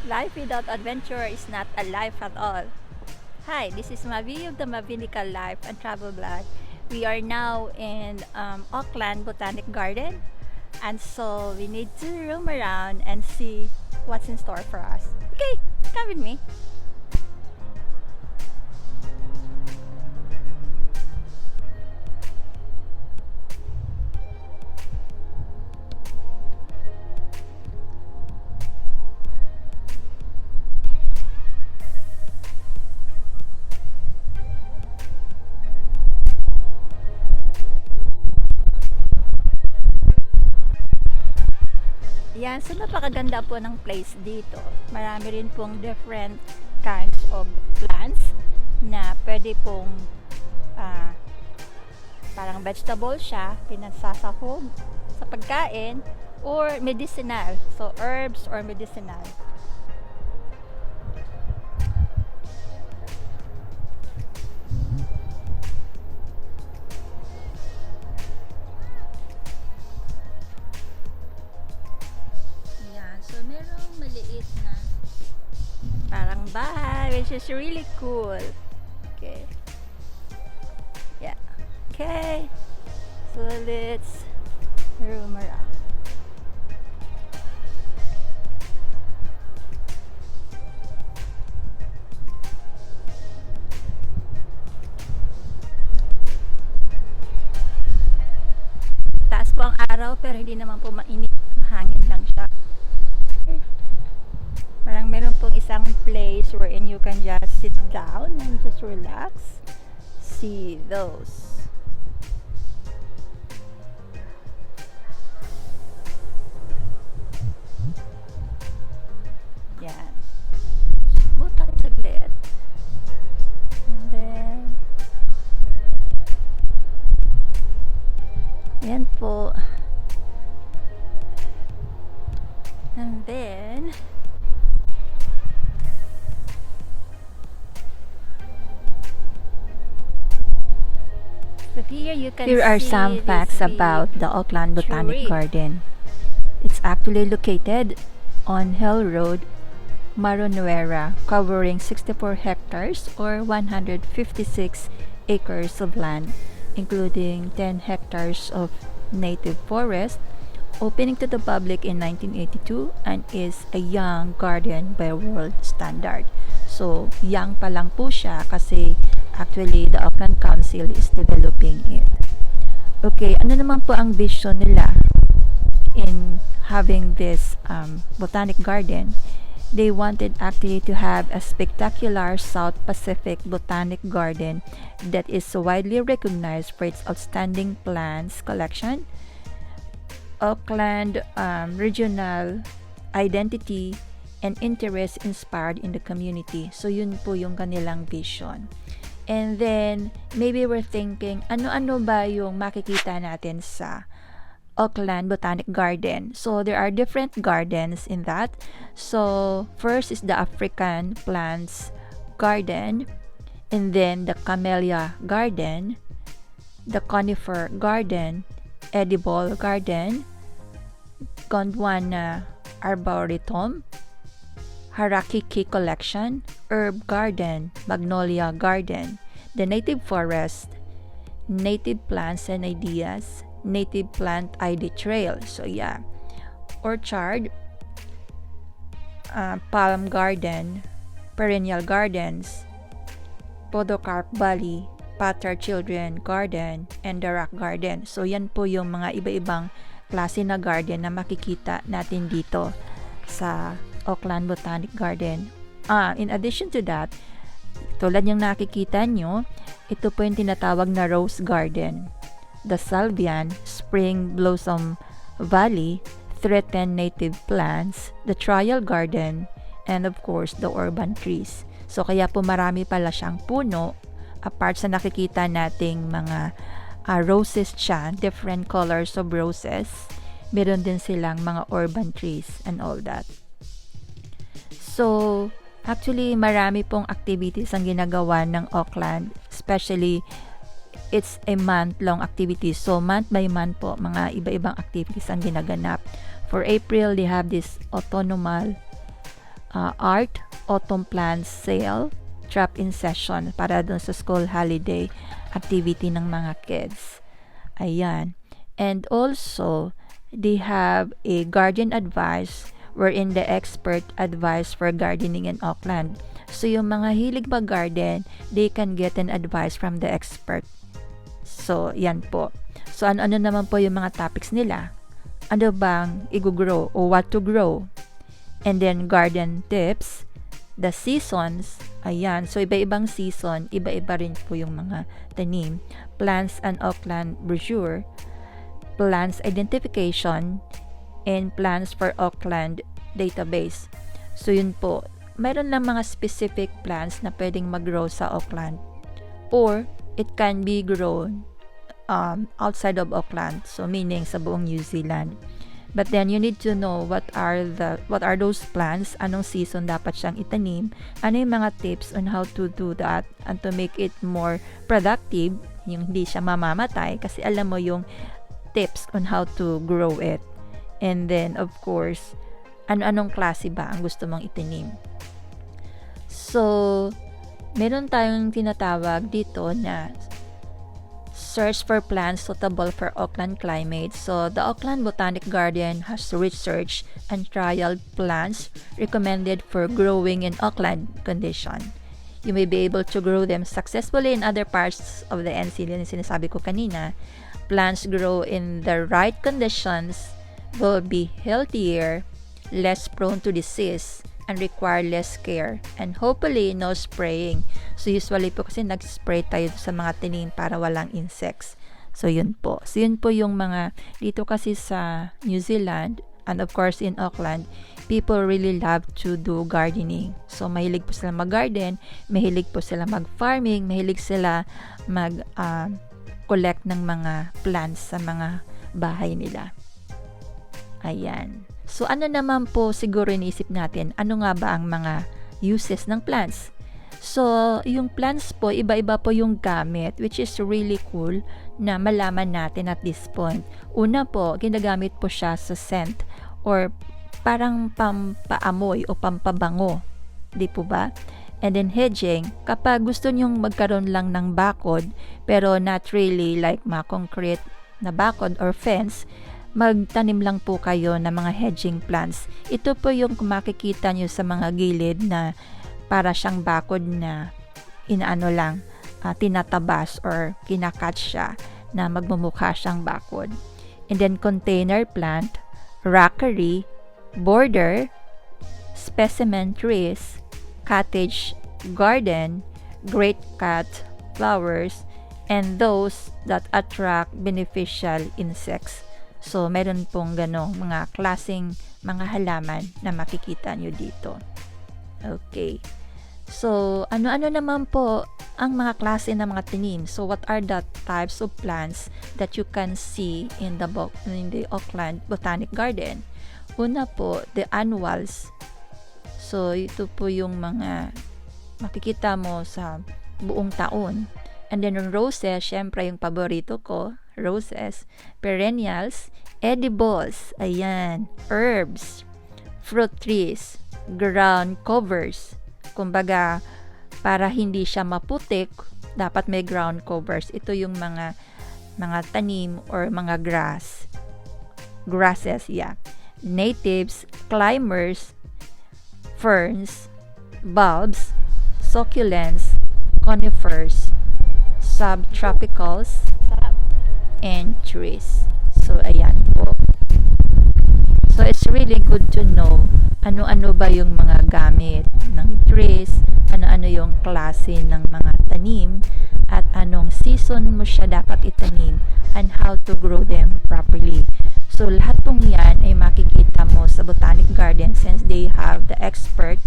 Life without adventure is not a life at all. Hi, this is Mavi of the Mavineeka Life and Travel Blog. We are now in Auckland Botanic Garden, and so we need to roam around and see what's in store for us. Okay, come with me. Yan, so napakaganda po ng place dito. Marami rin pong different kinds of plants na pwede pong parang vegetable siya, pinasasahog sa pagkain, or medicinal. So, herbs or medicinal. So, merong maliit na parang bahay, which is really cool. Okay. Yeah. Okay. So, let's roam around. Taas po ang araw, pero hindi naman po mainit. Mahangin lang siya. Parang meron pong isang place wherein you can just sit down and just relax. See those. Yan. Smooth tayo saglit. And then, yan po. And then, here are some facts about the Auckland Botanic Garden. It's actually located on Hill Road, Maronuera, covering 64 hectares or 156 acres of land, including 10 hectares of native forest, opening to the public in 1982 and is a young garden by world standard. So, young pa lang po siya kasi actually the Auckland Council is developing it. Okay, ano naman po ang vision nila in having this botanic garden? They wanted actually to have a spectacular South Pacific botanic garden that is widely recognized for its outstanding plants collection, Auckland regional identity, and interest inspired in the community. So, yun po yung kanilang vision. And then, maybe we're thinking, ano-ano ba yung makikita natin sa Auckland Botanic Garden? So, there are different gardens in that. So, first is the African Plants Garden, and then the Camellia Garden, the Conifer Garden, Edible Garden, Gondwana Arboretum, Harakiki Collection, Herb Garden, Magnolia Garden, the Native Forest, Native Plants and Ideas, Native Plant ID Trail. So yeah, Orchard, Palm Garden, Perennial Gardens, Podocarp Valley, Pater Children Garden, and the Rock Garden. So yan po yung mga iba-ibang klase na garden na makikita natin dito sa Auckland Botanic Garden. In addition to that, tulad yung nakikita nyo, ito po yung tinatawag na Rose Garden, the Salvian, Spring Blossom Valley, Threatened Native Plants, the Trial Garden, and of course, the Urban Trees. So, kaya po marami pala siyang puno, apart sa nakikita nating mga roses siya, different colors of roses, meron din silang mga urban trees and all that. So, actually, marami pong activities ang ginagawa ng Auckland, especially it's a month-long activity. So, month by month po, mga iba-ibang activities ang ginaganap. For April, they have this autonomous art autumn plants sale, drop-in session para dun sa school holiday activity ng mga kids. Ayan. And also, they have a garden advice wherein the expert advice for gardening in Auckland. So, yung mga hilig mag-garden, they can get an advice from the expert. So, yan po. So, ano-ano naman po yung mga topics nila? Ano bang i-grow o what to grow? And then, garden tips, the seasons, ayan. So, iba-ibang season, iba-iba rin po yung mga tanim. Plants and Auckland brochure, plants identification, and plans for Auckland database. So, yun po. Meron lang mga specific plants na pwedeng mag-grow sa Auckland, or it can be grown outside of Auckland, so meaning sa buong New Zealand. But then you need to know what are those plants, anong season dapat siyang itanim, ano yung mga tips on how to do that and to make it more productive, yung hindi siya mamamatay kasi alam mo yung tips on how to grow it. And then of course, ano-anong klase ba ang gusto mong itanim. So, meron tayong tinatawag dito na search for plants suitable for Auckland climate. So, the Auckland Botanic Garden has research and trial plants recommended for growing in Auckland condition. You may be able to grow them successfully in other parts of the NC. Yung sinasabi ko kanina, plants grow in the right conditions will be healthier, less prone to disease, and require less care, and hopefully no spraying. So usually po kasi nag-spray tayo sa mga tanim para walang insects. So yun po. So yun po yung mga dito kasi sa New Zealand and of course in Auckland, people really love to do gardening. So mahilig po sila mag-garden, mahilig po sila mag-farming, mahilig sila collect ng mga plants sa mga bahay nila. Ayan. So, ano naman po siguro iniisip natin, ano nga ba ang mga uses ng plants? So, yung plants po, iba-iba po yung gamit, which is really cool na malaman natin at this point. Una po, ginagamit po siya sa scent or parang pampaamoy o pampabango. Di po ba? And then hedging, kapag gusto nyong magkaroon lang ng bakod, pero not really like mga concrete na bakod or fence, magtanim lang po kayo ng mga hedging plants. Ito po yung makikita nyo sa mga gilid na para siyang bakod na inaano lang, tinatabas or kinakat siya na magmumukha siyang bakod. And then container plant, rockery, border, specimen trees, cottage garden, great cut flowers, and those that attract beneficial insects. So, meron pong ganong mga klaseng mga halaman na makikita nyo dito. Okay. So, ano-ano naman po ang mga klase ng mga tanim? So, what are the types of plants that you can see in the Auckland Botanic Garden? Una po, the annuals. So, ito po yung mga makikita mo sa buong taon. And then, roses, syempre yung paborito ko, roses, perennials, edibles, ayan, herbs, fruit trees, ground covers. Kumbaga, para hindi siya maputik, dapat may ground covers. Ito yung mga tanim or mga grasses, yeah. Natives, climbers, ferns, bulbs, succulents, conifers, subtropicals, and trees. So, ayan po. So, it's really good to know ano-ano ba yung mga gamit ng trees, ano-ano yung klase ng mga tanim, at anong season mo siya dapat itanim, and how to grow them properly. So, lahat pong yan ay makikita mo sa Botanic Garden since they have the expert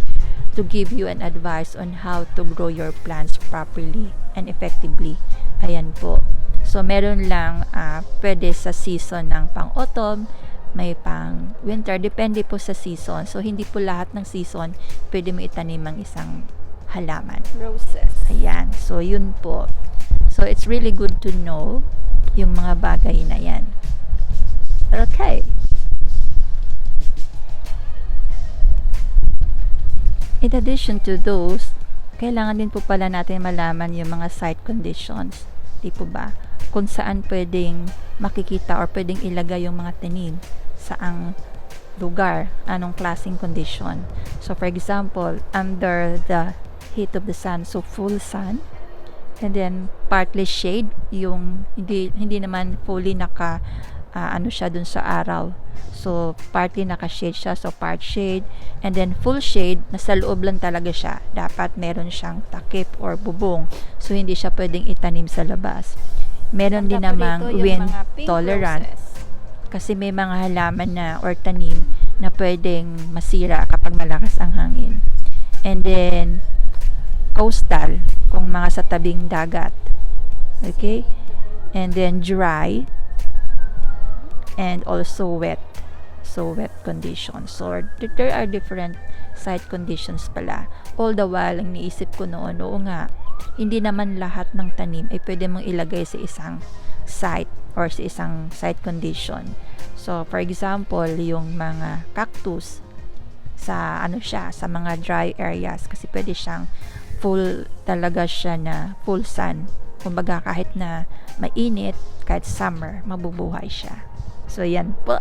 to give you an advice on how to grow your plants properly and effectively. Ayan po. So, meron lang pwede sa season ng pang-autumn, may pang-winter, depende po sa season. So, hindi po lahat ng season pwede mo itanim ang isang halaman. Roses. Ayan. So, yun po. So, it's really good to know yung mga bagay na yan. Okay. in addition to those, kailangan din po pala natin malaman yung mga site conditions. Di po ba? Kung saan pwedeng makikita or pwedeng ilagay yung mga tanim, saang lugar, anong klaseng condition. So for example, under the heat of the sun, so full sun, and then partly shade, yung hindi naman fully ano siya dun sa araw. So partly naka-shade siya, so part shade, and then full shade, nasa loob lang talaga siya. Dapat meron siyang takip or bubong. So hindi siya pwedeng itanim sa labas. Meron din namang wind tolerant. Kasi may mga halaman na or tanim na pwedeng masira kapag malakas ang hangin. And then coastal, kung mga sa tabing dagat. Okay? And then dry and also wet. So wet conditions. So there are different site conditions pala. All the while, ang niisip ko noon, oo nga, hindi naman lahat ng tanim ay pwede mong ilagay sa isang site or sa isang site condition. So for example, yung mga cactus sa sa mga dry areas, kasi pwede siyang full talaga siya na full sun. Kumbaga kahit na mainit, kahit summer, mabubuhay siya. So yan po.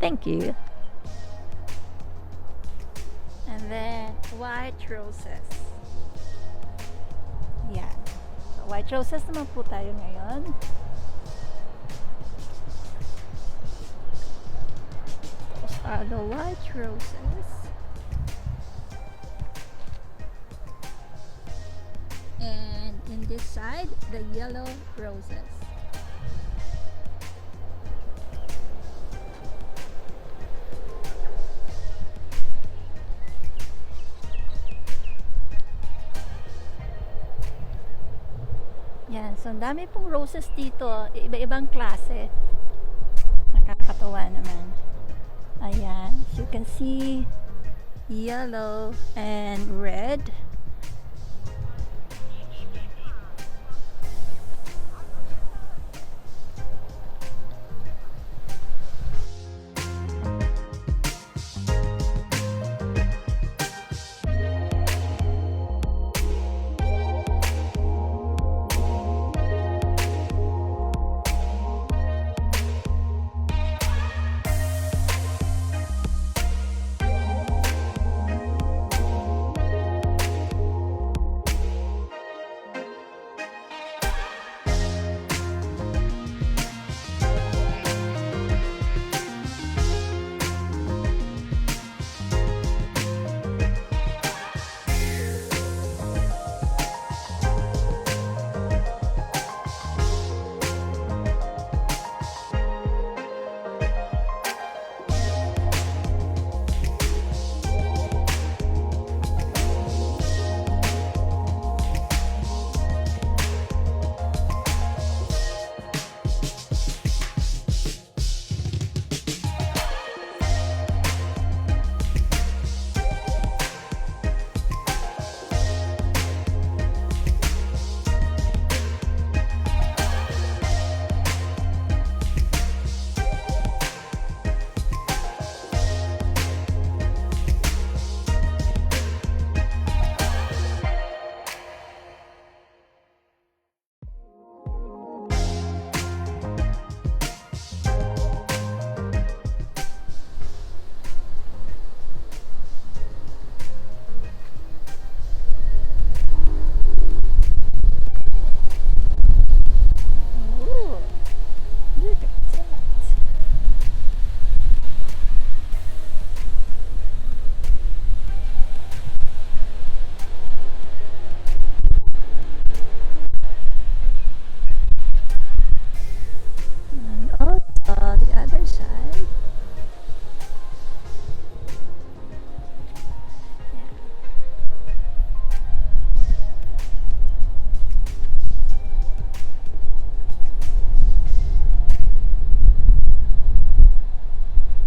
Thank you. And then white roses. Yan. So, white roses naman po tayo ngayon. Those are the white roses. And in this side, the yellow roses. Yan, so ang dami pong roses dito, iba-ibang klase. Nakakatawa naman. Ayan, as you can see, yellow and red.